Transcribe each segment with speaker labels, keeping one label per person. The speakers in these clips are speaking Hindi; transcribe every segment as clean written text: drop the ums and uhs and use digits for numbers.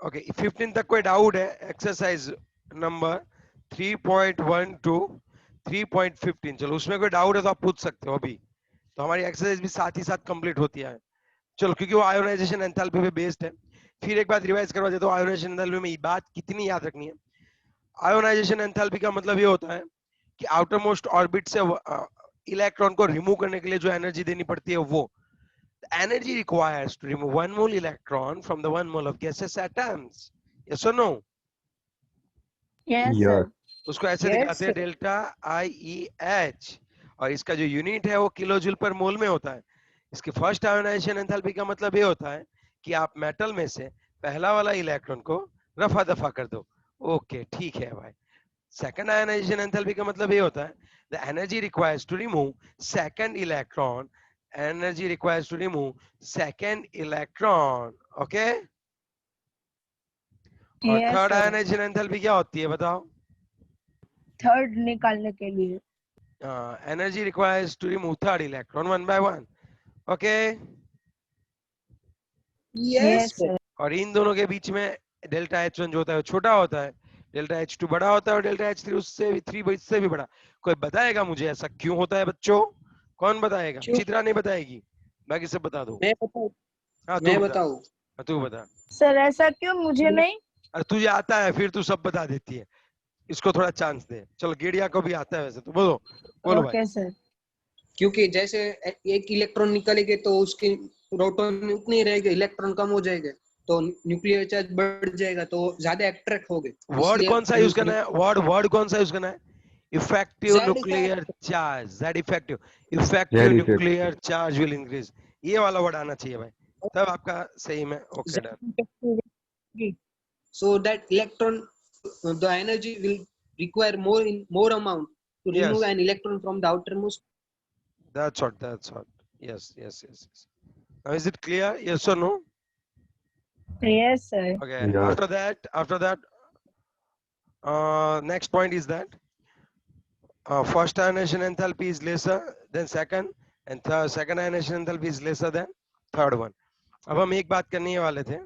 Speaker 1: ओके 15 तक कोई डाउट है? एक्सरसाइज नंबर 3.1 टू 3.15, चलो उसमें कोई डाउट है तो आप पूछ सकते हो अभी, तो हमारी एक्सरसाइज भी साथ ही साथ कंप्लीट होती है। चलो क्योंकि वो आयोनाइजेशन एंथैल्पी पे बेस्ड है। फिर एक बात रिवाइज करवा देता हूँ, आयोनाइजेशन एंथैल्पी में ये बात कितनी याद रखनी है। आयोनाइजेशन एंथैल्पी का मतलब ये होता है कि आउटर मोस्ट ऑर्बिट से इलेक्ट्रॉन को रिमूव करने के लिए जो एनर्जी देनी पड़ती है वो energy requires to remove one mole electron from the 1 mole of gaseous atoms. Yes or no?
Speaker 2: Yes,
Speaker 3: Yes.
Speaker 2: sir.
Speaker 1: उसको ऐसे
Speaker 2: Yes,
Speaker 1: दिखाते हैं
Speaker 2: sir.
Speaker 1: डेल्टा आई ई एच, और इसका जो यूनिट है वो किलो जूल पर मोल में होता है। इसकी फर्स्ट आयोनाइजेशन एंथैल्पी का मतलब ये होता है कि आप मेटल में से पहला वाला इलेक्ट्रॉन को रफा दफा कर दो। ओके ठीक है भाई। सेकंड आयोनाइजेशन एंथैल्पी का मतलब ये होता है the energy requires to remove second electron, energy requires to remove second electron. Okay, और
Speaker 2: Yes,
Speaker 1: third
Speaker 2: sir.
Speaker 1: Ionisation enthalpy क्या होती है बताओ?
Speaker 2: थर्ड निकालने के लिए।
Speaker 1: Energy requires to remove third electron one by one. Okay,
Speaker 2: Yes, sir.
Speaker 1: और इन दोनों के बीच में डेल्टा एच वन जो होता है वो छोटा होता है, डेल्टा एच टू बड़ा होता है, और डेल्टा एच थ्री उससे भी इससे भी बड़ा। कोई बताएगा मुझे ऐसा क्यों होता है बच्चों? कौन बताएगा?
Speaker 4: क्यों?
Speaker 1: चित्रा नहीं बताएगी, बाकी सब बता दो।
Speaker 4: मैं बताऊं?
Speaker 1: हाँ तू
Speaker 4: मैं
Speaker 1: बता,
Speaker 4: बताऊं?
Speaker 1: हाँ, तू बता।
Speaker 2: सर ऐसा क्यों? मुझे नहीं।
Speaker 1: अरे तुझे आता है फिर तू सब बता देती है, इसको थोड़ा चांस दे। चलो गेड़िया को भी आता है वैसे, तो बोलो बोलो भाई।
Speaker 2: Okay sir.
Speaker 4: क्योंकि जैसे एक इलेक्ट्रॉन निकालेंगे तो उसके प्रोटॉन उतने ही रहेंगे, इलेक्ट्रॉन कम हो जाएंगे तो न्यूक्लियर चार्ज बढ़ जाएगा, तो ज्यादा अट्रैक्ट होंगे।
Speaker 1: वर्ड
Speaker 4: इसलिए
Speaker 1: कौन सा यूज करना है? वर्ड कौन सा यूज करना है? Effective
Speaker 4: Z
Speaker 1: nuclear
Speaker 4: effect.
Speaker 1: Charge, that effective
Speaker 3: Very
Speaker 1: nuclear
Speaker 3: effective.
Speaker 1: Charge will increase, ये वाला वर्ड आना चाहिए भाई, तब आपका सही में okay done.
Speaker 4: So that electron, the energy will require more amount to remove
Speaker 1: yes
Speaker 4: an electron from the outermost.
Speaker 1: That's what yes. Now is it clear? Yes or no?
Speaker 2: Yes sir.
Speaker 1: Okay,
Speaker 3: Yes.
Speaker 1: after that next point is that first ionization enthalpy is lesser than second, and second ionization enthalpy is lesser than third one. अब हम एक बात करने वाले थे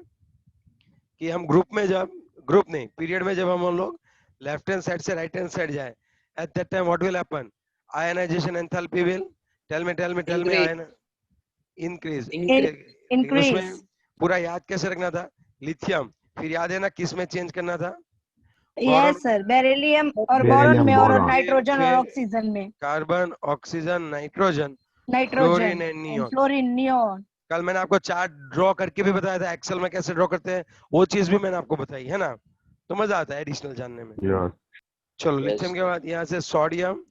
Speaker 1: कि हम ग्रुप नहीं पीरियड में जब हम लोग लेफ्ट हैंड साइड से राइट हैंड साइड जाए, at that time what will happen? Ionization enthalpy will tell me
Speaker 4: Increase.
Speaker 1: ion increase। लेकिन
Speaker 2: इंक्रीज।
Speaker 1: उसमें पूरा याद कैसे रखना था? लिथियम, फिर याद है ना किस में चेंज करना था? बोरॉन,
Speaker 2: यस सर, बेरिलियम और बोरॉन
Speaker 3: Beryllium
Speaker 2: में और
Speaker 3: boron.
Speaker 2: नाइट्रोजन और
Speaker 1: फिर
Speaker 2: ऑक्सीजन में।
Speaker 1: Carbon, oxygen, nitrogen, fluorine
Speaker 2: nitrogen
Speaker 1: and
Speaker 2: and
Speaker 1: neon.
Speaker 2: Fluorine, neon.
Speaker 1: कल मैंने आपको चार्ट ड्रॉ करके भी बताया था, एक्सेल में कैसे ड्रॉ करते हैं, वो चीज भी मैंने आपको बताई है ना, तो मजा आता है एडिशनल जानने में।
Speaker 3: Yes.
Speaker 1: चलो लिथियम के बाद यहाँ से सोडियम,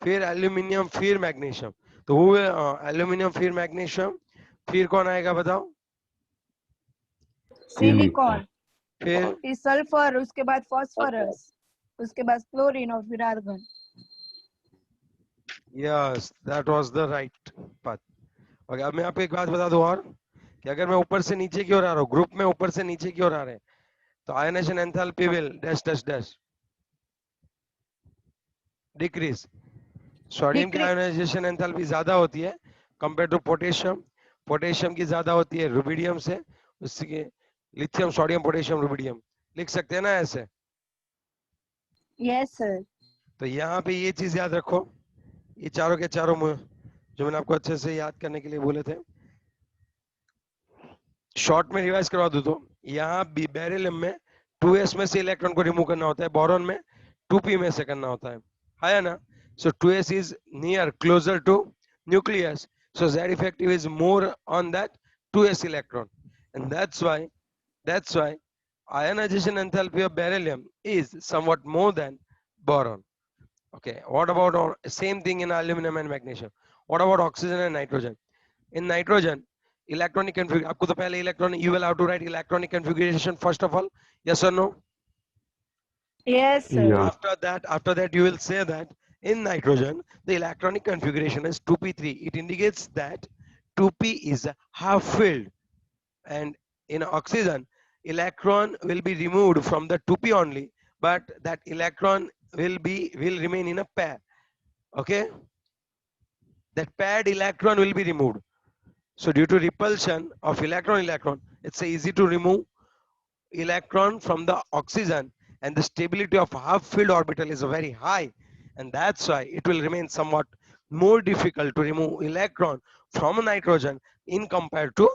Speaker 1: फिर एल्यूमिनियम, फिर मैग्नीशियम। तो वो एल्यूमिनियम फिर मैग्नीशियम, फिर कौन आएगा बताओ?
Speaker 2: सिलिकॉन,
Speaker 1: फिर
Speaker 2: फिर सल्फर, उसके बाद फास्फोरस, उसके बाद क्लोरीन और फिर argon.
Speaker 1: Yes that was the right path. Okay, अब मैं आपको एक बात बता दूं और कि अगर मैं ऊपर से नीचे की ओर आ रहा हूँ, ग्रुप में ऊपर से नीचे की ओर आ रहे हैं, तो ionisation enthalpy will dash dash dash decrease. Sodium की आयनाइजेशन एंथैल्पी ज्यादा होती है कंपेयर टू पोटेशियम, पोटेशियम की ज्यादा होती है रुबिडियम से, उसके लिथियम, सोडियम, पोटेशियम, रुबिडियम लिख सकते हैं ना ऐसे।
Speaker 2: Yes sir.
Speaker 1: तो यहाँ पे ये चीज याद रखो, ये चारों के चारों जो मैंने आपको अच्छे से याद करने के लिए बोले थे, शॉर्ट में रिवाइज करवा दूं तो यहाँ बेरिलियम में 2s में से इलेक्ट्रॉन को रिमूव करना होता है, बोरॉन में 2p में से करना होता है ना? So 2s is near closer to nucleus, so Z effective is more on that 2s electron, and that's why ionization enthalpy of beryllium is somewhat more than boron. Okay, what about same thing in aluminum and magnesium? What about oxygen and nitrogen? In nitrogen, electronic configuration, आपको तो पहले electronic, you will have to write electronic configuration first of all, yes or no?
Speaker 2: Yes sir.
Speaker 3: Yes.
Speaker 1: After that you will say that in nitrogen the electronic configuration is 2p3. It indicates that 2p is half filled, and in oxygen electron will be removed from the 2p only, but that electron will remain in a pair. Okay, that paired electron will be removed. So due to repulsion of electron, it's easy to remove electron from the oxygen, and the stability of half filled orbital is very high, and that's why it will remain somewhat more difficult to remove electron from a nitrogen in compared to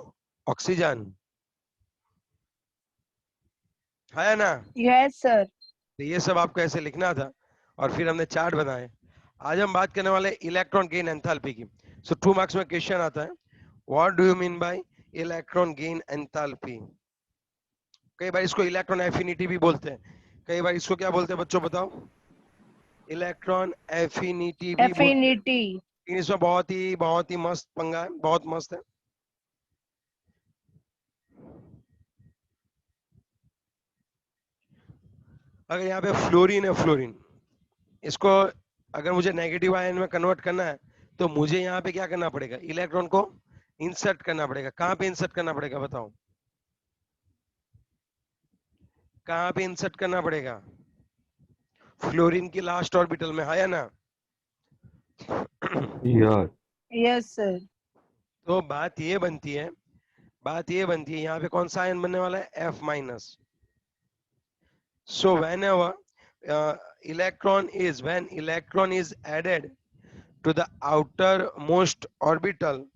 Speaker 1: oxygen. है ना?
Speaker 2: Yes, sir.
Speaker 1: तो ये सब आपको ऐसे लिखना था और फिर हमने चार्ट बनाए. आज हम बात करने वाले इलेक्ट्रॉन गेन एंथैल्पी की. सो 2 मार्क्स में क्वेश्चन आता है, what do you mean by electron gain enthalpy. कई बार इसको इलेक्ट्रॉन एफिनिटी भी बोलते हैं, कई बार इसको क्या बोलते हैं बच्चों बताओ? इलेक्ट्रॉन एफिनिटी भी बोलते हैं.
Speaker 2: Affinity.
Speaker 1: लेकिन इसमें बहुत ही मस्त पंगा है, बहुत मस्त है. अगर यहाँ पे फ्लोरीन है, फ्लोरीन, इसको अगर मुझे नेगेटिव आयन में कन्वर्ट करना है तो मुझे यहाँ पे क्या करना पड़ेगा? इलेक्ट्रॉन को इंसर्ट करना पड़ेगा. कहाँ पे इंसर्ट करना पड़ेगा बताओ? कहाँ पे इंसर्ट करना पड़ेगा? फ्लोरीन की लास्ट ऑर्बिटल में, है या ना?
Speaker 3: Yeah.
Speaker 2: Yes, sir.
Speaker 1: तो बात ये बनती है यहाँ पे कौन सा आयन बनने वाला है? F minus. So whenever electron is added to the outermost orbital,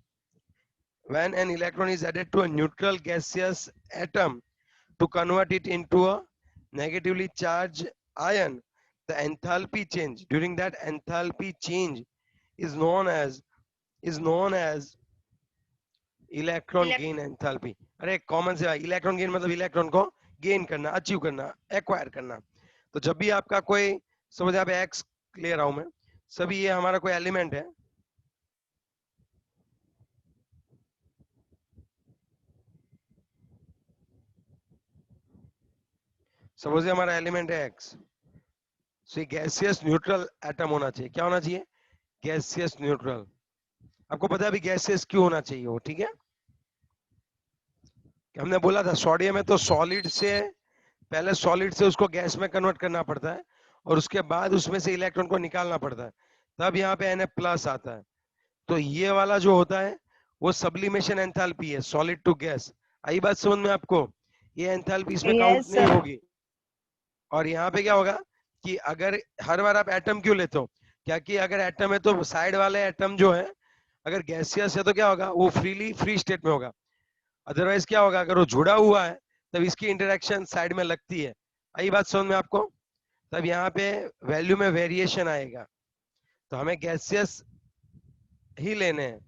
Speaker 1: when an electron is added to a neutral gaseous atom to convert it into a negatively charged ion, the enthalpy change during that enthalpy change is known as electron gain enthalpy. अरे कॉमन से भाई, इलेक्ट्रॉन गेन मतलब इलेक्ट्रॉन को गेन करना, अचीव करना, एक्वायर करना. तो जब भी आपका कोई, समझ आप एक्स ले रहा हूं मैं, सभी ये हमारा कोई एलिमेंट है, सपोज हमारा एलिमेंट है एक्स. सो गैसियस न्यूट्रल एटम होना चाहिए. क्या होना चाहिए? Gaseous neutral. आपको पता है अभी गैसियस क्यों होना चाहिए वो? ठीक है, हमने बोला था सोडियम है तो सॉलिड से पहले, सॉलिड से उसको गैस में कन्वर्ट करना पड़ता है और उसके बाद उसमें से इलेक्ट्रॉन को निकालना पड़ता है, तब यहाँ पे Na+ आता है. तो ये वाला जो होता है वो सब्लिमेशन एंथैल्पी है, सॉलिड टू गैस. आई बात समझ में आपको? ये एंथैल्पी इसमें
Speaker 2: Yes,
Speaker 1: काउंट नहीं
Speaker 2: sir.
Speaker 1: होगी. और यहाँ पे क्या होगा कि अगर हर बार आप एटम क्यों लेते हो? क्या कि अगर एटम है तो साइड वाले एटम जो है, अगर गैसियस है तो क्या होगा? वो फ्री स्टेट में होगा. अदरवाइज क्या होगा? अगर वो जुड़ा हुआ है तब इसकी इंटरेक्शन साइड में लगती है. आई बात समझ में आपको? तब यहाँ पे वैल्यू में वेरिएशन आएगा. तो हमें गैसियस ही लेने हैं.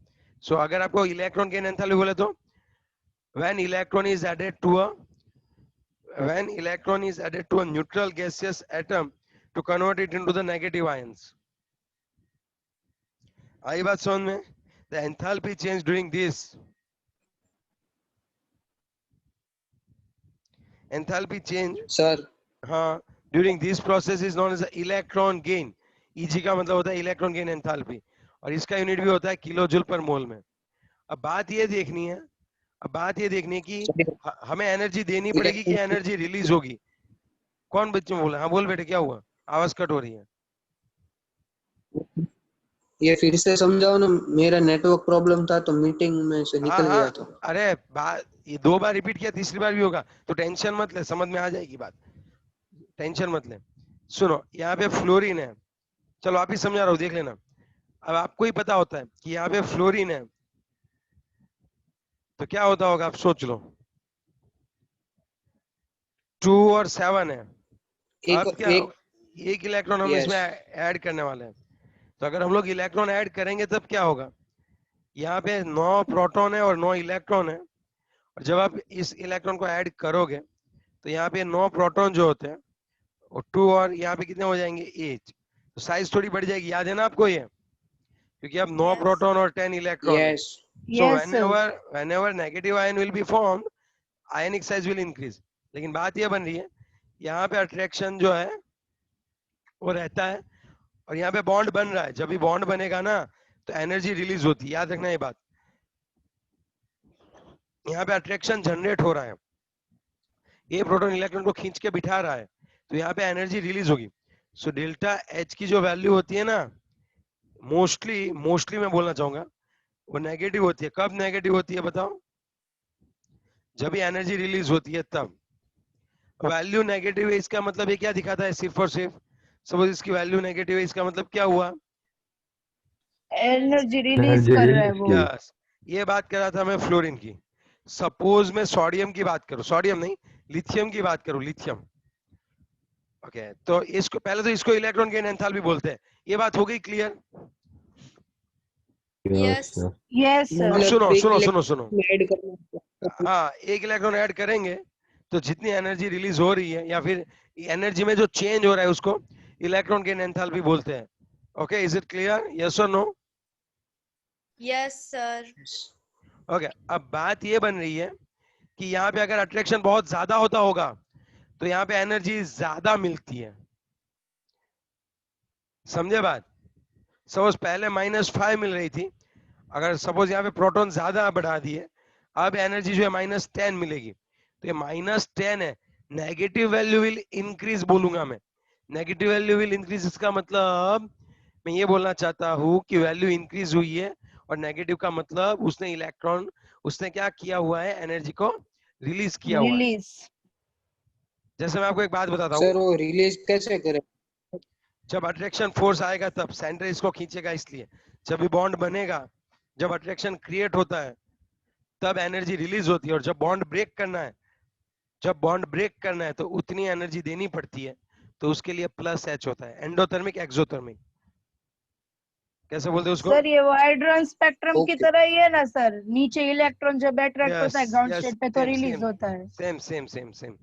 Speaker 1: सो अगर आपको इलेक्ट्रॉन गेन एंथैल्पी बोले तो when electron is added to a neutral gaseous atom to convert it into the negative ions. आई बात समझ में? The enthalpy change during this enthalpy change,
Speaker 4: sir
Speaker 1: हाँ, during this process is known as the electron gain. Eg का मतलब होता है इलेक्ट्रॉन गेन एंथैल्पी, और इसका यूनिट भी होता है किलो जूल पर मोल में. अब बात ये देखनी है कि हमें एनर्जी देनी पड़ेगी कि एनर्जी रिलीज होगी. कौन बच्चों में बोला? हाँ बोल बेटे, क्या हुआ? आवाज कट हो रही है.
Speaker 4: ये फिर से समझाओ ना, मेरा नेटवर्क प्रॉब्लम था तो मीटिंग में से निकल
Speaker 1: हाँ,
Speaker 4: गया. तो
Speaker 1: अरे बात ये 2 बार रिपीट किया, तीसरी बार भी होगा, तो टेंशन मत ले, समझ में आ जाएगी बात, टेंशन मत ले. सुनो, यहाँ पे फ्लोरीन है, चलो आप ही समझा रहा हूँ, देख लेना. अब आपको ही पता होता है कि यहाँ पे फ्लोरीन है, तो क्या होता होगा आप सोच लो. 2 और 7 है. अब क्या एक इलेक्ट्रॉन हम इसमें ऐड करने वाले हैं. तो अगर हम लोग इलेक्ट्रॉन ऐड करेंगे तब क्या होगा? यहाँ पे 9 प्रोटॉन है और 9 इलेक्ट्रॉन है, और जब आप इस इलेक्ट्रॉन को ऐड करोगे तो यहाँ पे 9 प्रोटॉन जो होते हैं और 2 और यहाँ पे कितने हो जाएंगे? 8. तो साइज थोड़ी बढ़ जाएगी, याद है ना आपको ये? क्योंकि अब 9
Speaker 2: Yes.
Speaker 1: प्रोटॉन और 10 electron.
Speaker 4: Yes
Speaker 1: So
Speaker 2: Yes, sir.
Speaker 1: whenever negative ion will be formed, ionic size will increase. लेकिन बात ये बन रही है, यहाँ पे अट्रैक्शन जो है वो रहता है, और यहाँ पे बॉन्ड बन रहा है. जब भी बॉन्ड बनेगा ना तो एनर्जी रिलीज होती है, याद रखना ये बात. यहाँ पे अट्रैक्शन जनरेट हो रहा है, ये प्रोटॉन इलेक्ट्रॉन को खींच के बिठा रहा है, तो यहाँ पे एनर्जी रिलीज होगी. सो डेल्टा एच की जो वैल्यू होती है ना, मोस्टली मैं बोलना चाहूंगा वो नेगेटिव होती है. कब नेगेटिव होती है बताओ? जब भी एनर्जी रिलीज होती है तब. वैल्यू नेगेटिव है इसका मतलब ये क्या दिखाता है? सिर्फ और सिर्फ सपोज इसकी वैल्यू नेगेटिव है, इसका मतलब क्या हुआ?
Speaker 2: एनर्जी रिलीज
Speaker 3: एनर्जी
Speaker 2: कर रहा है
Speaker 3: रिलीज
Speaker 2: वो।
Speaker 3: की।
Speaker 1: यस, ये बात कर रहा था मैं फ्लोरीन की। सपोज मैं सोडियम की बात करूं, सोडियम नहीं, लिथियम की बात करूं, लिथियम। ओके, तो इसको पहले तो इसको इलेक्ट्रॉन गेन एंथैल्पी बोलते हैं। ये बात हो गई clear?
Speaker 3: Yes
Speaker 5: Yes.
Speaker 2: Yes sir.
Speaker 1: अब सुनो
Speaker 4: मतलब एक
Speaker 1: सुनो सुनो सुनो,
Speaker 4: इलेक्ट्रॉन ऐड करना।
Speaker 1: हाँ, एक इलेक्ट्रॉन ऐड करेंगे तो जितनी एनर्जी रिलीज हो रही है या फिर एनर्जी में जो चेंज हो रहा है उसको इलेक्ट्रॉन गेन एंथैल्पी बोलते हैं। Okay, is it clear? Yes और नो?
Speaker 5: Yes, sir.
Speaker 1: ओके, अब बात ये बन रही है कि यहाँ पे अगर अट्रैक्शन बहुत ज्यादा होता होगा तो यहाँ पे एनर्जी ज्यादा मिलती है। समझे बात? सपोज पहले -5 मिल रही थी, अगर सपोज यहाँ पे प्रोटॉन ज्यादा बढ़ा दिए, अब एनर्जी जो है -10 मिलेगी। तो ये -10 है, नेगेटिव वैल्यू विल इंक्रीज बोलूंगा मैं। नेगेटिव वैल्यू विल इंक्रीज, इसका मतलब मैं ये बोलना चाहता हूँ कि वैल्यू इंक्रीज हुई है, और नेगेटिव का मतलब उसने इलेक्ट्रॉन, उसने क्या किया हुआ है? एनर्जी को रिलीज किया हुआ है।
Speaker 2: रिलीज।
Speaker 1: जैसे मैं आपको एक बात बताता हूँ,
Speaker 4: सर वो रिलीज कैसे करे?
Speaker 1: जब अट्रैक्शन फोर्स आएगा तब सेंटर इसको खींचेगा, इसलिए जब भी बॉन्ड बनेगा, जब अट्रैक्शन क्रिएट होता है तब एनर्जी रिलीज होती है, और जब बॉन्ड ब्रेक करना है, जब बॉन्ड ब्रेक करना है तो उतनी एनर्जी देनी पड़ती है, तो उसके लिए +H होता है, एंडोथर्मिक एक्सोथर्मिक। कैसे बोलते हैं उसको?
Speaker 2: सर ये हाइड्रोजन स्पेक्ट्रम की
Speaker 4: ओके।
Speaker 2: तरह ही है ना सर, नीचे इलेक्ट्रॉन जब अट्रैक्ट होता है
Speaker 1: यस
Speaker 2: ग्राउंड
Speaker 1: यस,
Speaker 2: स्टेट पे तो
Speaker 1: सेम
Speaker 2: रिलीज
Speaker 1: सेम
Speaker 2: होता है।
Speaker 1: Same same same same.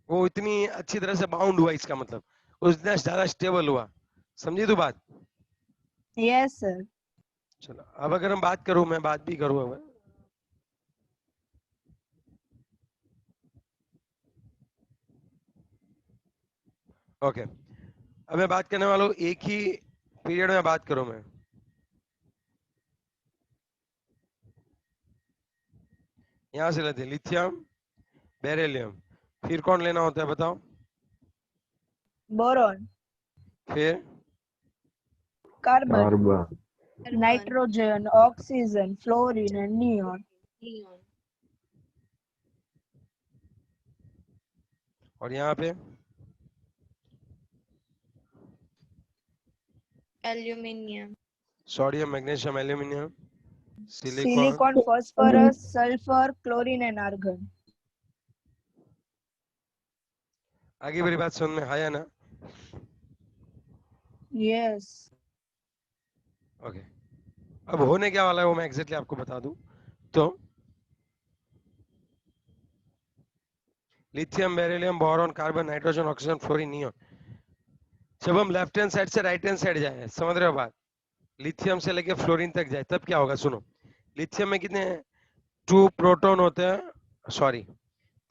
Speaker 1: वो इतनी अच्छी तरह से बाउंड हुआ, इसका मतलब उतना ज्यादा स्टेबल हुआ। समझी तू बात?
Speaker 2: Yes sir.
Speaker 1: चलो, अब अगर हम बात करूं, मैं बात भी करूं अब। ओके, अब मैं बात करने वाला हूं, एक ही पीरियड में बात करूं मैं। यहां से लेते हैं लिथियम, बेरिलियम, फिर कौन लेना होता है बताओ?
Speaker 2: बोरॉन,
Speaker 1: फिर
Speaker 2: carbon,
Speaker 3: carbon,
Speaker 5: Carbon.
Speaker 2: Nitrogen, oxygen, fluorine and neon.
Speaker 5: Neon.
Speaker 1: और यहाँ पे
Speaker 5: Aluminium.
Speaker 1: Sodium, magnesium, aluminium, silicon.
Speaker 2: Silicon, phosphorus, sulphur, chlorine and argon.
Speaker 1: आगे मेरी बात समझ में आया ना?
Speaker 2: यस।
Speaker 1: ओके, अब होने क्या वाला है वो मैं एग्जैक्टली आपको बता दूं तो lithium, beryllium, boron, carbon, nitrogen, oxygen, fluorine, neon. जब हम लेफ्ट हैंड साइड से राइट हैंड साइड जाए, समझ रहे हो बात? लिथियम से लेके फ्लोरीन तक जाए तब क्या होगा? सुनो, लिथियम में कितने 2 प्रोटॉन होते हैं, सॉरी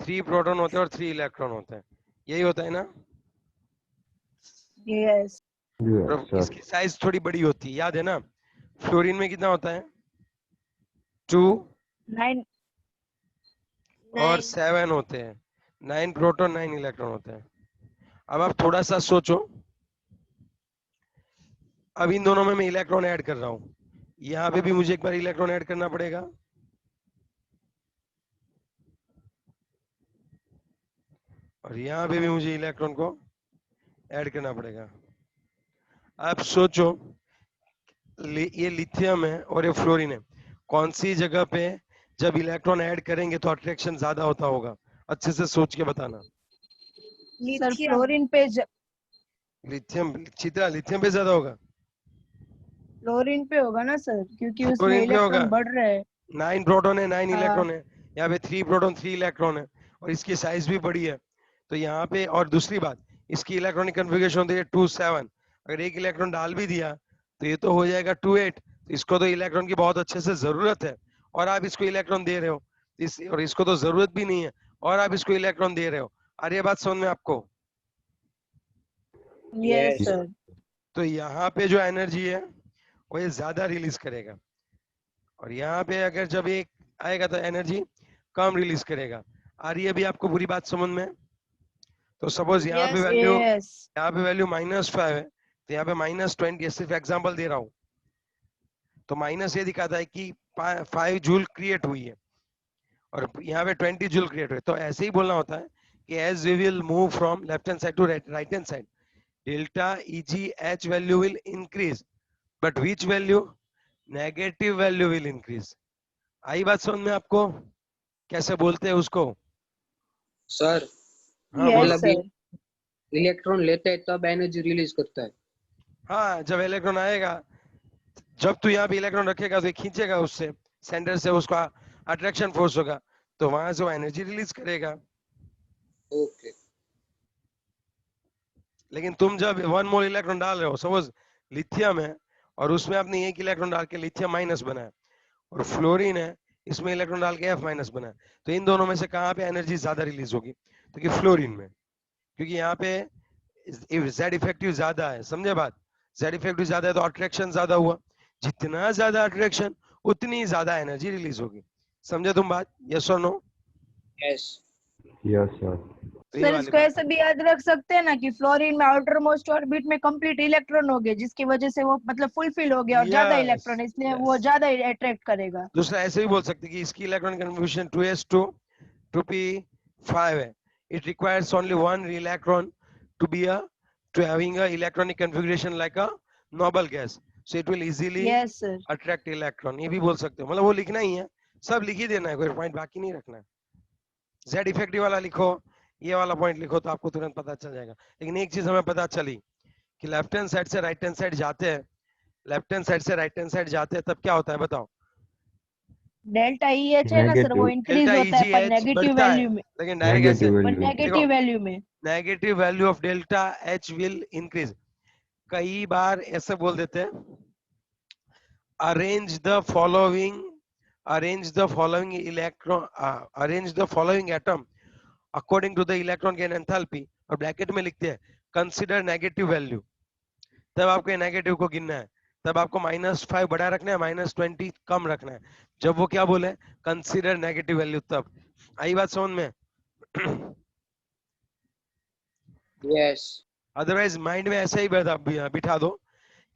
Speaker 1: 3 प्रोटॉन होते हैं और 3 इलेक्ट्रॉन होते हैं, यही होता है ना?
Speaker 2: यस।
Speaker 1: और
Speaker 3: यस सर,
Speaker 1: इसकी साइज थोड़ी बड़ी होती है, याद है ना? फ्लोरीन में कितना होता है? 2
Speaker 2: 9।
Speaker 1: और
Speaker 5: 9.
Speaker 1: 7 होते हैं, 9 प्रोटॉन 9 इलेक्ट्रॉन होते हैं। अब आप थोड़ा सा सोचो, अब इन दोनों में मैं इलेक्ट्रॉन ऐड कर रहा हूं, यहाँ पे भी मुझे एक बार इलेक्ट्रॉन ऐड करना पड़ेगा, और यहाँ पे भी मुझे इलेक्ट्रॉन को ऐड करना पड़ेगा। आप सोचो, ये लिथियम है और ये फ्लोरीन है, कौन सी जगह पे जब इलेक्ट्रॉन ऐड करेंगे तो अट्रैक्शन ज्यादा होता होगा? अच्छे से सोच के बताना।
Speaker 2: Sir
Speaker 5: Lithium.
Speaker 2: फ्लोरीन पे
Speaker 1: लिथियम, चित्रा लिथियम पे ज्यादा होगा?
Speaker 2: फ्लोरीन पे होगा ना सर, क्योंकि उसमें
Speaker 1: फ्लोरीन पे होगा।
Speaker 2: इलेक्ट्रॉन बढ़ रहे हैं।
Speaker 1: 9 प्रोटॉन है, 9
Speaker 2: हाँ।
Speaker 1: इलेक्ट्रॉन है, यहाँ पे 3 प्रोटॉन 3 इलेक्ट्रॉन है, और इसकी साइज भी बड़ी है। तो यहाँ पे, और दूसरी बात, इसकी इलेक्ट्रॉनिक कन्फिगरेशन होती है 2 7। अगर एक इलेक्ट्रॉन डाल भी दिया तो ये तो हो जाएगा 2 8। तो इसको तो इलेक्ट्रॉन की बहुत अच्छे से जरूरत है, और आप इसको इलेक्ट्रॉन दे रहे हो, और इसको तो जरूरत भी नहीं है और आप इसको इलेक्ट्रॉन दे रहे हो। आ रही है बात समझ में आपको?
Speaker 2: Yes
Speaker 4: Yes.
Speaker 2: सर।
Speaker 1: तो यहाँ पे जो एनर्जी है वो ये ज्यादा रिलीज करेगा, और यहाँ पे अगर जब एक आएगा तो एनर्जी कम रिलीज करेगा। आ रही है अभी आपको पूरी बात समझ में? तो सपोज यहाँ पे
Speaker 5: Yes.
Speaker 1: Value,
Speaker 2: yes.
Speaker 1: यहाँ पे वैल्यू -5 है, तो यहाँ पे -20, सिर्फ एग्जांपल दे रहा हूँ। तो माइनस ये दिखाता है कि 5 जूल क्रिएट हुई है, और यहाँ पे 20 जूल क्रिएट हुए। तो ऐसे ही बोलना होता है कि as we will move from left hand side to right hand side, delta EGH value will increase, but which value? Negative value will increase. आई बात समझ में आपको? कैसे बोलते हैं उसको?
Speaker 4: सर
Speaker 1: हाँ
Speaker 2: Yes,
Speaker 1: बोलो।
Speaker 4: मतलब
Speaker 2: sir.
Speaker 4: इलेक्ट्रॉन लेता है तब एनर्जी रिलीज करता है।
Speaker 1: हाँ, जब इलेक्ट्रॉन आएगा, जब तू यहाँ पे इलेक्ट्रॉन रखेगा तो ये खींचेगा उससे, सेंटर से उसका अट्रैक्शन फोर्स होगा, तो वहां से वो एनर्जी रिलीज करेगा।
Speaker 4: ओके।
Speaker 1: लेकिन तुम जब 1 मोल इलेक्ट्रॉन डाल रहे हो, सपोज लिथियम है और उसमें आपने एक इलेक्ट्रॉन डाल के लिथियम माइनस बनाया, और फ्लोरीन है इसमें इलेक्ट्रॉन डाल के F माइनस बनाया, तो इन दोनों में से कहाँ पे एनर्जी ज्यादा रिलीज होगी? तो कि फ्लोरीन में, क्योंकि यहाँ पे Z इफेक्टिव ज्यादा है। समझे बात? Z इफेक्टिव ज्यादा है तो अट्रैक्शन ज्यादा हुआ, जितना ज्यादा अट्रैक्शन उतनी ज्यादा एनर्जी रिलीज होगी। समझे तुम बात? यस और नो?
Speaker 4: यस।
Speaker 3: Yes sir.
Speaker 1: तो ये
Speaker 2: सर
Speaker 1: वाली
Speaker 2: इसको
Speaker 1: बात
Speaker 2: ऐसे भी याद रख सकते हैं ना कि फ्लोरीन में आउटर मोस्ट ऑर्बिट में कंप्लीट इलेक्ट्रॉन हो गए, जिसकी वजह से वो मतलब फुलफिल हो गया और ज्यादा
Speaker 1: यस
Speaker 2: इलेक्ट्रॉन, इसलिए वो
Speaker 1: यस।
Speaker 2: ज्यादा अट्रैक्ट करेगा।
Speaker 1: दूसरा ऐसे भी बोल सकते कि इसकी इलेक्ट्रॉन कन्फर्मेशन 2s2 2p5 है। It requires only one electron to be a to having a electronic configuration like a noble gas, so it will easily
Speaker 2: yes sir.
Speaker 1: attract electron। ये भी बोल सकते हो, मतलब वो लिखना ही है, सब लिख ही देना है, कोई पॉइंट बाकी नहीं रखना है। Z इफेक्टिव वाला लिखो, ये वाला पॉइंट लिखो, तो आपको तुरंत पता चल जाएगा। लेकिन एक चीज हमें पता चली कि लेफ्ट हैंड साइड से राइट हैंड साइड जाते हैं, लेफ्ट हैंड साइड से राइट हैंड साइड जाते हैं, तब क्या होता है बताओ?
Speaker 2: डेल्टा EH है ना सर, वो
Speaker 3: नेगेटिव
Speaker 2: इंक्रीज
Speaker 1: डेल्टा
Speaker 2: होता है पर
Speaker 1: EGH
Speaker 2: नेगेटिव
Speaker 1: बढ़ता है,
Speaker 2: वैल्यू में,
Speaker 1: लेकिन डायरेक्ट ऐसे
Speaker 3: नेगेटिव
Speaker 2: पर
Speaker 3: वैल्यू।
Speaker 2: नेगेटिव वैल्यू में।
Speaker 1: Negative value of delta H will increase. कई बार ऐसे बोल देते हैं, arrange the following arrange the following electron arrange the following atom according to the electron gain enthalpy, और ब्रैकेट में लिखते हैं कंसिडर नेगेटिव वैल्यू। तब आपको नेगेटिव को गिनना है, तब आपको -5 बड़ा रखना है, -20 कम रखना है। जब वो क्या बोले कंसिडर नेगेटिव वैल्यू, तब। आई बात समझ में?
Speaker 4: यस।
Speaker 1: अदरवाइज माइंड में ऐसे ही बिठा दो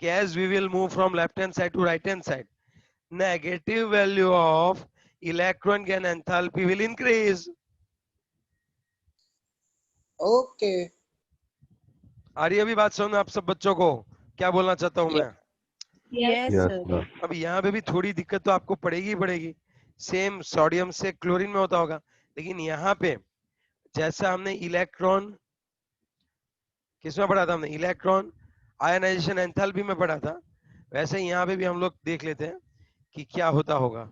Speaker 1: कि as we will move from left hand side to right hand side, negative value of electron gain enthalpy will increase।
Speaker 4: Okay.
Speaker 1: आ रही है अभी बात समझ में आप सब बच्चों को? क्या बोलना चाहता हूं मैं?
Speaker 2: Yes
Speaker 3: yes
Speaker 2: sir.
Speaker 3: सर।
Speaker 1: अब यहाँ पे भी थोड़ी दिक्कत तो आपको पड़ेगी ही पड़ेगी, सेम सोडियम से क्लोरीन में होता होगा, लेकिन यहाँ पे जैसा हमने इलेक्ट्रॉन किसमें पढ़ा था, हमने इलेक्ट्रॉन आयनाइजेशन एंथैल्पी में पढ़ा था, वैसे ही यहाँ पे भी हम लोग देख लेते हैं कि क्या होता होगा।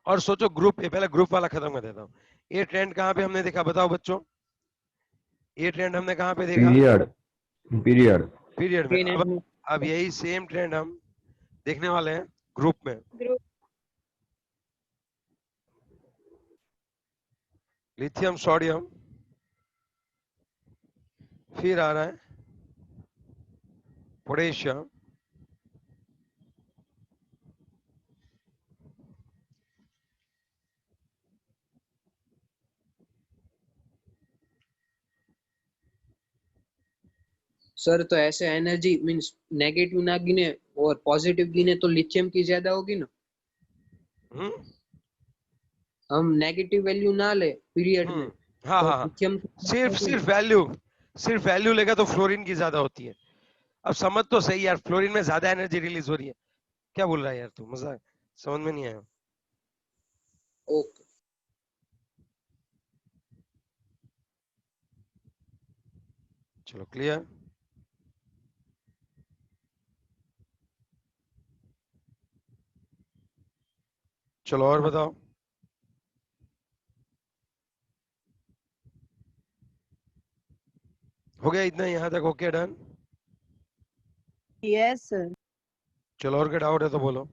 Speaker 1: और सोचो ग्रुप, ये पहले ग्रुप वाला खत्म कर देता हूँ। ये ट्रेंड कहाँ पे हमने देखा बताओ बच्चों? ये ट्रेंड हमने कहाँ पे देखा?
Speaker 3: पीरियड पीरियड
Speaker 1: पीरियड में। अब यही सेम ट्रेंड हम देखने वाले हैं ग्रुप में।
Speaker 5: ग्रुप
Speaker 1: लिथियम सोडियम, फिर आ रहा है पोटेशियम,
Speaker 4: सर तो ऐसे एनर्जी मींस नेगेटिव ना गिने और पॉजिटिव गिने तो लिथियम की ज्यादा होगी ना। हम नेगेटिव वैल्यू ना ले पीरियड में
Speaker 1: हाँ
Speaker 4: तो
Speaker 1: हाँ हाँ,
Speaker 4: लिथियम
Speaker 1: सिर्फ वैल्यू लेगा तो फ्लोरीन की ज्यादा होती है। अब समझ तो सही यार, फ्लोरीन में ज्यादा एनर्जी रिलीज हो रही है। क्या बोल रहा है यार तू, मजाक समझ में नहीं आया?
Speaker 4: ओके।
Speaker 1: चलो क्लियर। चलो और बताओ। हो गया इतना यहाँ तक? Okay done.
Speaker 2: Yes sir.
Speaker 1: चलो और क्या डाउट है तो बोलो।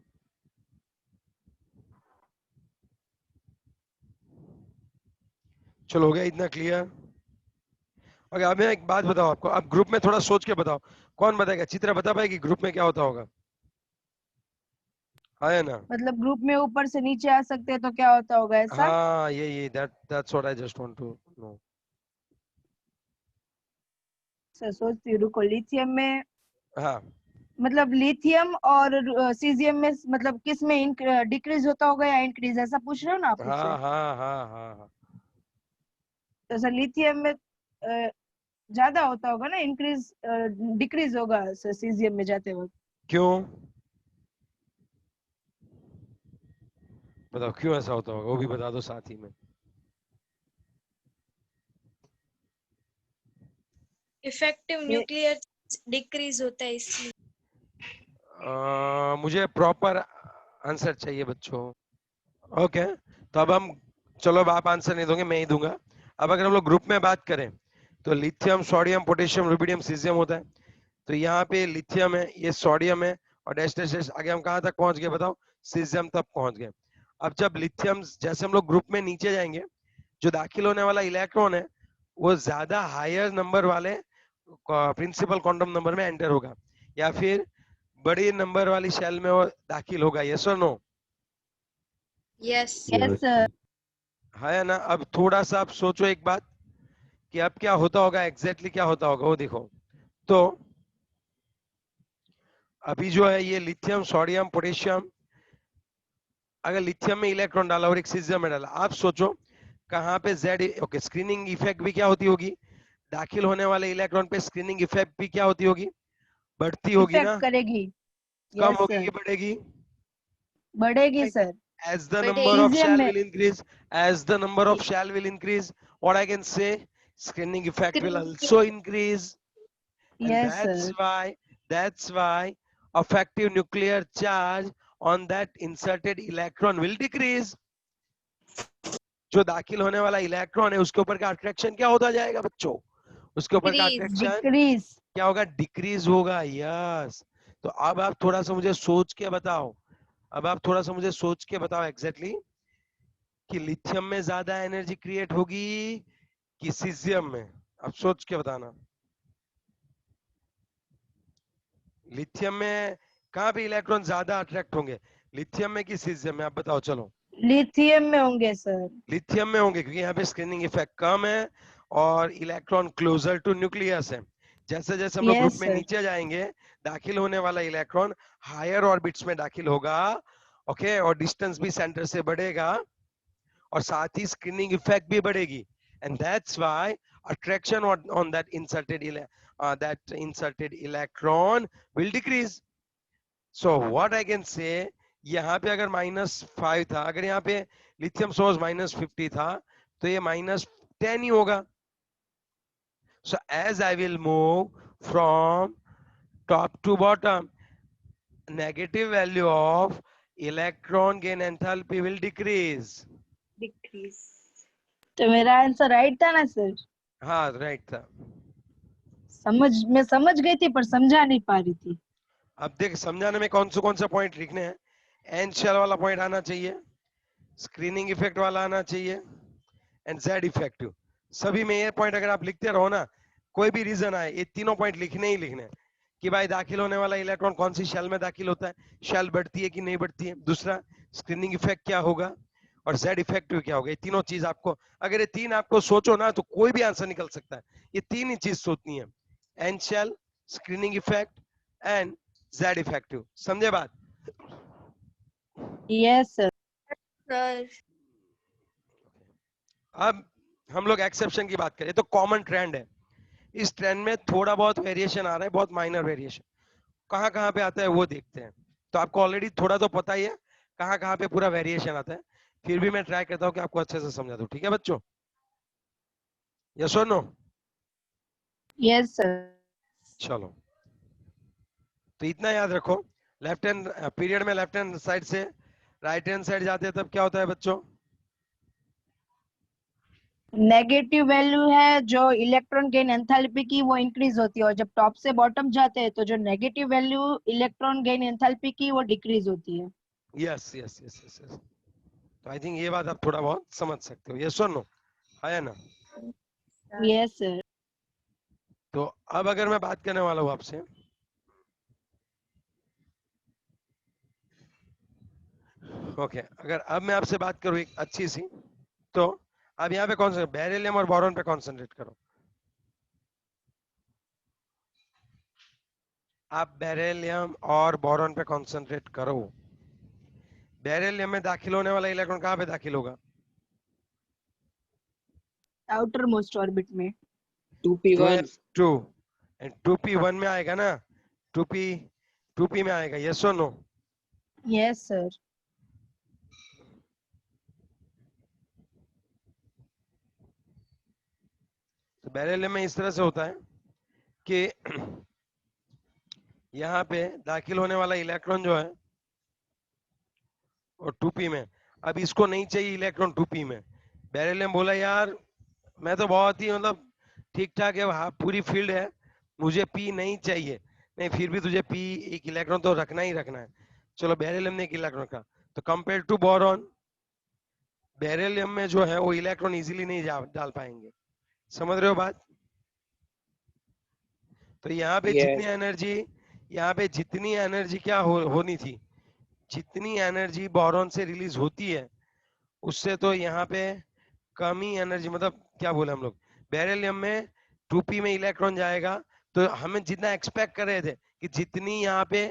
Speaker 1: चलो हो गया इतना क्लियर। ओके, अब मैं एक बात बताओ आपको, अब ग्रुप में थोड़ा सोच के बताओ, कौन बताएगा? चित्रा बता पाएगी ग्रुप में क्या होता होगा? हाँ या ना?
Speaker 2: मतलब ग्रुप में ऊपर से नीचे आ सकते हैं तो क्या होता होगा ऐसा?
Speaker 1: हाँ ये that's what I just want to know.
Speaker 2: Sir सोचती हूँ, रुको। लिथियम में
Speaker 1: हाँ
Speaker 2: मतलब लिथियम और सीजियम में मतलब किस में डिक्रीज होता होगा या इंक्रीज, ऐसा पूछ रहे हो ना आप मुझसे?
Speaker 1: हाँ हाँ हाँ हाँ हाँ।
Speaker 2: तो सर लिथियम में ज्यादा होता होगा ना, इंक्रीज डिक्रीज होगा सर सीजियम में जाते वक्त।
Speaker 1: क्यों बताओ, क्यों ऐसा होता होगा, वो भी बता दो साथ ही में।
Speaker 5: इफेक्टिव न्यूक्लियर डिक्रीज होता है इसलिए।
Speaker 1: मुझे प्रॉपर आंसर चाहिए बच्चों। ओके, तो अब हम, चलो अब आप आंसर नहीं दोगे, मैं ही दूंगा। अब अगर हम लोग ग्रुप में बात करें तो lithium, sodium, potassium, rubidium, caesium होता है। तो यहाँ पे लिथियम है, ये सोडियम है, और डैश डैश डैश आगे हम कहाँ तक पहुंच गए बताओ, सीजियम तक पहुंच गए। अब जब लिथियम, जैसे हम लोग ग्रुप में नीचे जाएंगे, जो दाखिल होने वाला इलेक्ट्रॉन है वो ज्यादा हायर नंबर वाले प्रिंसिपल क्वांटम नंबर में एंटर होगा, या फिर बड़ी नंबर वाली शेल में वो दाखिल होगा। यस और no?
Speaker 5: Yes.
Speaker 2: Yes
Speaker 3: Yes.
Speaker 2: Sir.
Speaker 1: है ना? अब थोड़ा सा आप सोचो एक बात कि अब क्या होता होगा, एग्जैक्टली क्या होता होगा वो देखो। तो अभी जो है ये लिथियम, सोडियम, पोटेशियम, अगर लिथियम में इलेक्ट्रॉन डाला और एक सीजियम में डाला, आप सोचो कहाँ पे जेड। ओके, स्क्रीनिंग इफेक्ट भी क्या होती होगी, दाखिल होने वाले इलेक्ट्रॉन पे स्क्रीनिंग इफेक्ट भी क्या होती होगी, बढ़ती होगी
Speaker 2: इफेक्ट
Speaker 1: ना?
Speaker 2: करेगी।
Speaker 1: कम
Speaker 2: यस
Speaker 1: होगी
Speaker 2: सर,
Speaker 1: कि बढ़ेगी?
Speaker 2: बढ़ेगी सर।
Speaker 1: As the number
Speaker 5: बढ़ेगी।
Speaker 1: of
Speaker 2: सीजियम
Speaker 1: shell
Speaker 2: में
Speaker 1: will increase, as the number of shell will increase, what I can say, screening effect will also increase, and
Speaker 2: yes sir.
Speaker 1: that's why effective nuclear charge on that inserted electron will decrease. जो दाखिल होने वाला इलेक्ट्रॉन है उसके ऊपर का अट्रैक्शन क्या होता जाएगा बच्चों, उसके ऊपर का
Speaker 5: Decrease.
Speaker 1: Attraction
Speaker 2: decrease.
Speaker 1: क्या होगा, डिक्रीज होगा। यस। तो अब आप थोड़ा सा मुझे सोच के बताओ, अब आप थोड़ा सा मुझे सोच के बताओ एग्जैक्टली कि लिथियम में ज्यादा एनर्जी क्रिएट होगी कि सीजियम में? अब सोच के बताना। लिथियम में कहाँ पे इलेक्ट्रॉन ज्यादा अट्रैक्ट होंगे, लिथियम में कि सीजियम में? आप बताओ चलो।
Speaker 2: लिथियम में होंगे सर।
Speaker 1: लिथियम में होंगे क्योंकि यहाँ पे स्क्रीनिंग इफेक्ट कम है और इलेक्ट्रॉन क्लोजर टू न्यूक्लियस है। जैसे जैसे हम लोग ग्रुप
Speaker 2: यस
Speaker 1: में
Speaker 2: सर।
Speaker 1: नीचे जाएंगे, दाखिल होने वाला इलेक्ट्रॉन हायर ऑर्बिट्स में दाखिल होगा। ओके, और डिस्टेंस भी सेंटर से बढ़ेगा और साथ ही स्क्रीनिंग इफेक्ट भी बढ़ेगी, and that's why attraction on that inserted electron will decrease. So what I can say, यहाँ पे अगर -5 था, अगर यहाँ पे लिथियम सोर्स -50 था, तो ये -10 ही होगा। So as I will move from top to bottom, negative value of electron gain enthalpy will decrease.
Speaker 5: Decrease.
Speaker 2: तो मेरा आंसर राइट था ना सर?
Speaker 1: हाँ राइट था।
Speaker 2: मैं समझ गई थी पर समझा नहीं पा रही थी।
Speaker 1: अब देख, समझाने में कौन सा पॉइंट लिखने हैं, एन शेल वाला पॉइंट आना चाहिए, स्क्रीनिंग इफेक्ट वाला आना चाहिए, एंड जेड इफेक्टिव। सभी में ये पॉइंट अगर आप लिखते रहो ना, कोई भी रीजन आए, ये तीनों पॉइंट लिखने ही लिखने हैं कि भाई दाखिल होने वाला इलेक्ट्रॉन कौन सी शेल में दाखिल होता है, शेल बढ़ती है कि नहीं बढ़ती है, दूसरा स्क्रीनिंग इफेक्ट क्या होगा, और जेड इफेक्टिव क्या होगा। ये तीनों चीज आपको, अगर ये तीन आपको सोचो ना तो कोई भी आंसर निकल सकता है। ये तीन ही चीज सोचनी है, N shell, screening effect and Z effective. समझे बात?
Speaker 2: Yes sir.
Speaker 5: Sir.
Speaker 1: अब हम लोग एक्सेप्शन की बात करें तो कॉमन ट्रेंड है, इस ट्रेंड में थोड़ा बहुत वेरिएशन आ रहा है, बहुत माइनर वेरिएशन। कहाँ कहाँ पे आता है वो देखते हैं। तो आपको ऑलरेडी थोड़ा तो पता ही है कहाँ कहाँ पे पूरा वेरिएशन आता है, फिर भी मैं ट्राई करता हूँ कि आपको अच्छे से समझा दूं। ठीक है बच्चों? यस और नो?
Speaker 2: Yes sir.
Speaker 1: चलो, तो इतना याद रखो, लेफ्ट हैंड पीरियड में लेफ्ट हैंड साइड से राइट हैंड साइड जाते हैं तब क्या होता है बच्चों?
Speaker 2: नेगेटिव वैल्यू है जो इलेक्ट्रॉन गेन एंथैल्पी की, वो इंक्रीज होती है, और जब टॉप से बॉटम जाते हैं तो जो negative value electron gain enthalpy की, वो डिक्रीज होती है।
Speaker 1: Yes yes yes yes yes. तो आई थिंक ये बात आप थोड़ा बहुत समझ सकते हो। यस और नो? है ना?
Speaker 2: Yes sir.
Speaker 1: तो अब अगर मैं बात करने वाला हूँ आपसे, ओके, अगर अब मैं आपसे बात करूँ एक अच्छी सी, तो अब यहाँ पे कौन सा बेरिलियम और बोरॉन पे कॉन्सेंट्रेट करो। आप बेरिलियम और बोरॉन पे कंसंट्रेट करो। बेरिलियम में दाखिल होने वाला इलेक्ट्रॉन कहाँ पे दाखिल होगा?
Speaker 2: आउटर मोस्ट ऑर्बिट में।
Speaker 4: 2p1।
Speaker 1: 2s2 एंड 2p1 में आएगा ना, 2p 2p में आएगा, यस और नो?
Speaker 2: Yes sir.
Speaker 1: तो बेरिलियम में इस तरह से होता है कि यहाँ पे दाखिल होने वाला इलेक्ट्रॉन जो है और 2p में, अब इसको नहीं चाहिए इलेक्ट्रॉन 2p में। बेरिलियम बोला यार मैं तो बहुत ही मतलब ठीक ठाक है, हाँ पूरी फील्ड है, मुझे p नहीं चाहिए। नहीं, फिर भी तुझे p एक इलेक्ट्रॉन तो रखना ही रखना है। चलो बेरिलियम ने एक इलेक्ट्रॉन का, तो कंपेयर टू बोरॉन, बेरिलियम में जो है वो इलेक्ट्रॉन इजीली नहीं डाल पाएंगे। समझ रहे हो बात? तो यहाँ पे जितनी
Speaker 4: यस
Speaker 1: एनर्जी, यहाँ पे जितनी एनर्जी क्या होनी थी, जितनी एनर्जी बोरॉन से रिलीज होती है उससे तो यहाँ पे कम ही एनर्जी, मतलब क्या बोले हम लोग, बेरिलियम में 2p में इलेक्ट्रॉन जाएगा तो हमें जितना एक्सपेक्ट कर रहे थे कि जितनी यहाँ पे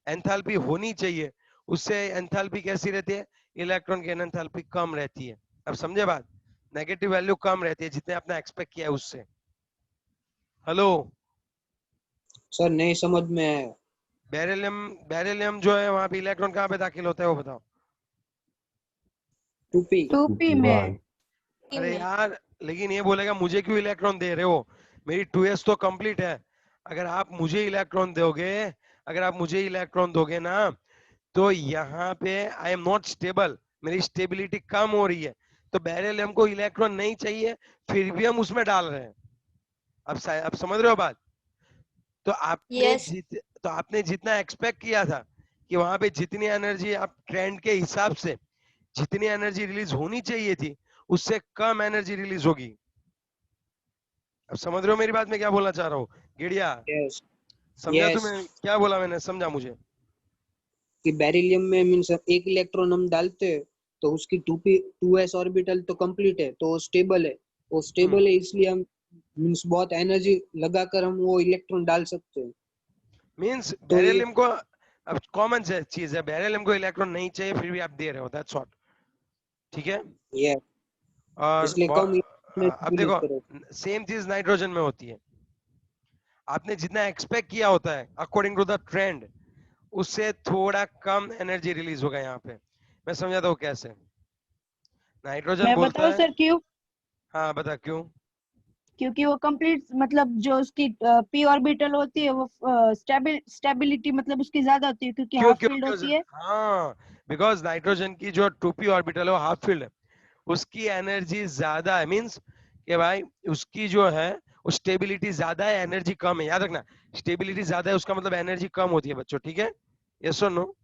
Speaker 1: एंथैल्पी होनी चाहिए उससे एंथैल्पी कैसी रहती है, इलेक्ट्रॉन की एंथैल्पी कम रहती है। अब समझे बात? नेगेटिव वैल्यू कम रहती है जितने आपने एक्सपेक्ट किया है उससे। हेलो?
Speaker 4: सर, नहीं समझ में आया।
Speaker 1: बेरिलियम, बेरिलियम जो है वहां पे इलेक्ट्रॉन कहाँ पे दाखिल होता है वो बताओ?
Speaker 4: 2p।
Speaker 2: 2p में।
Speaker 1: अरे यार लेकिन ये बोलेगा मुझे क्यों इलेक्ट्रॉन दे रहे हो, मेरी 2s तो कंप्लीट है। अगर आप मुझे इलेक्ट्रॉन दोगे, अगर आप मुझे इलेक्ट्रॉन दोगे ना, तो यहाँ पे आई एम नॉट स्टेबल, मेरी स्टेबिलिटी कम हो रही है। तो बेरिलियम को इलेक्ट्रॉन नहीं चाहिए, फिर भी हम उसमें डाल रहे हैं। अब समझ रहे हो बात? तो
Speaker 5: Yes.
Speaker 1: आपने जितना एक्सपेक्ट किया था कि वहां पे जितनी एनर्जी आप ट्रेंड के हिसाब से जितनी एनर्जी रिलीज होनी चाहिए थी उससे कम एनर्जी रिलीज होगी। अब समझ रहे हो मेरी बात में क्या बोलना चाह रहा हूँ? गिड़िया,
Speaker 4: यस
Speaker 1: समझा
Speaker 4: यस
Speaker 1: तुम्हें क्या बोला मैंने? समझा मुझे?
Speaker 4: कि बेरिलियम में मीन्स एक इलेक्ट्रॉन हम डालते हैं तो उसकी 2s ऑर्बिटल तो कंप्लीट है, तो वो स्टेबल है। वो स्टेबल है इसलिए हम मीन्स बहुत एनर्जी लगाकर हम वो इलेक्ट्रॉन डाल सकते हैं।
Speaker 1: मींस
Speaker 4: तो ये
Speaker 1: बेरिलियम को, अब कॉमन से चीज है, बेरिलियम को इलेक्ट्रॉन नहीं चाहिए फिर भी आप दे रहे हो, दैट्स ऑल। ठीक है?
Speaker 4: ये
Speaker 1: और
Speaker 4: इसलिए कम एनर्जी
Speaker 1: अब
Speaker 4: रिलीज
Speaker 1: देखो
Speaker 4: करो।
Speaker 1: सेम चीज नाइट्रोजन में होती है। आपने जितना एक्सपेक्ट किया होता है अकॉर्डिंग टू द ट्रेंड, उससे थोड़ा कम एनर्जी रिलीज होगा यहाँ पे। मैं समझाता हूँ कैसे। नाइट्रोजन
Speaker 2: मैं
Speaker 1: बोलता
Speaker 2: बताऊं
Speaker 1: है,
Speaker 2: सर क्यों?
Speaker 1: हाँ बता क्यों?
Speaker 2: क्योंकि वो कंप्लीट मतलब जो उसकी p ऑर्बिटल होती है वो स्टेबिलिटी मतलब उसकी ज्यादा होती है क्योंकि
Speaker 1: क्यों
Speaker 2: हाफ
Speaker 1: क्यों
Speaker 2: फील्ड
Speaker 1: क्यों
Speaker 2: होती है।
Speaker 1: हाँ, बिकॉज नाइट्रोजन की जो 2p ऑर्बिटल है वो हाफ फील्ड है, उसकी एनर्जी ज्यादा है। मींस कि भाई उसकी जो है वो स्टेबिलिटी ज्यादा है, एनर्जी कम है। याद रखना, स्टेबिलिटी ज्यादा है उसका मतलब एनर्जी कम होती है बच्चों। ठीक है? यस और नो?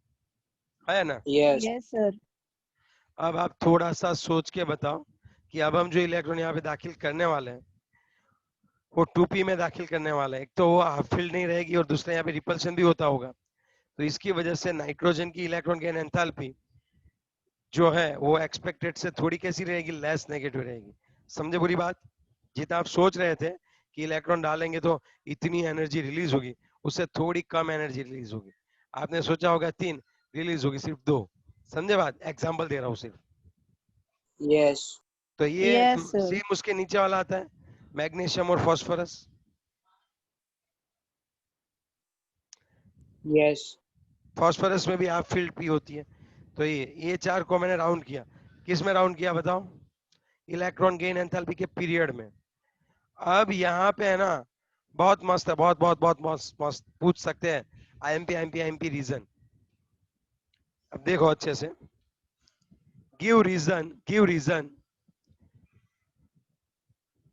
Speaker 1: है ना?
Speaker 4: Yes
Speaker 2: yes sir.
Speaker 1: अब आप थोड़ा सा सोच के बताओ कि अब हम जो इलेक्ट्रॉन यहाँ पे दाखिल करने वाले हैं वो 2p में दाखिल करने वाला है। एक तो वो हाफ फील्ड नहीं रहेगी और दूसरा यहाँ पे रिपल्शन भी होता होगा, तो इसकी वजह से नाइट्रोजन की इलेक्ट्रॉन गेन एंथैल्पी जो है वो एक्सपेक्टेड से थोड़ी कैसी रहेगी, लेस नेगेटिव रहेगी। समझे पूरी बात? जितना आप सोच रहे थे कि इलेक्ट्रॉन डालेंगे तो इतनी एनर्जी रिलीज होगी, उससे थोड़ी कम एनर्जी रिलीज होगी। आपने सोचा होगा 3, रिलीज होगी सिर्फ 2। समझे बात? एग्जाम्पल दे रहा हूँ सिर्फ।
Speaker 4: यस
Speaker 1: तो ये
Speaker 2: यस सर।
Speaker 1: सेम उसके नीचे वाला आता है, मैग्नीशियम और फास्फोरस।
Speaker 4: यस
Speaker 1: फास्फोरस में भी हाफ फील्ड पी होती है। तो ये 4 को मैंने राउंड किया। किस में राउंड किया बताओ? इलेक्ट्रॉन गेन एंथैल्पी के पीरियड में। अब यहाँ पे है ना, बहुत मस्त है, बहुत बहुत बहुत मस्त मस्त पूछ सकते हैं आईएमपी आईएमपी आईएमपी रीजन। अब देखो अच्छे से, गिव रीजन, गिव रीजन।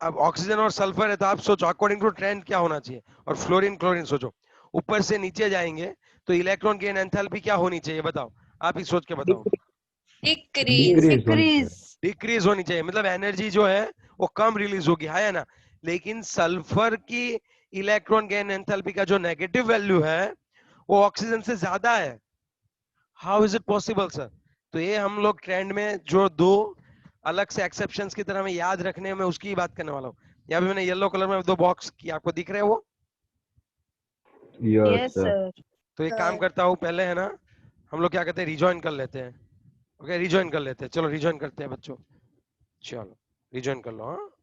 Speaker 1: अब ऑक्सीजन और सल्फर है तो आप सोचो अकॉर्डिंग टू ट्रेंड क्या होना चाहिए, और फ्लोरीन क्लोरीन सोचो। ऊपर से नीचे जाएंगे तो इलेक्ट्रॉन गेन एंथैल्पी क्या होनी चाहिए बताओ? आप ही सोच के बताओ।
Speaker 5: Decrease.
Speaker 3: डिक्रीज होनी चाहिए।
Speaker 2: डिक्रीज।
Speaker 1: डिक्रीज होनी चाहिए, मतलब एनर्जी जो है वो कम रिलीज होगी, है ना? लेकिन सल्फर की इलेक्ट्रॉन गेन एंथैल्पी का जो नेगेटिव वैल्यू है वो ऑक्सीजन से ज्यादा है। How is it possible sir? तो ये हम लोग ट्रेंड में जो 2 अलग से एक्सेप्शंस की तरह में याद रखने में उसकी ही बात करने वाला हूँ। यहाँ पे मैंने येलो कलर में 2 बॉक्स की, आपको दिख रहे हैं वो?
Speaker 3: Yes,
Speaker 2: yes
Speaker 3: sir.
Speaker 2: सर।
Speaker 1: तो एक काम करता हूँ, पहले है ना हम लोग क्या कहते हैं, रिजॉइन कर लेते हैं। ओके, रिजॉइन कर लेते हैं, चलो रिजॉइन करते हैं बच्चों, चलो रिजॉइन कर लो। हाँ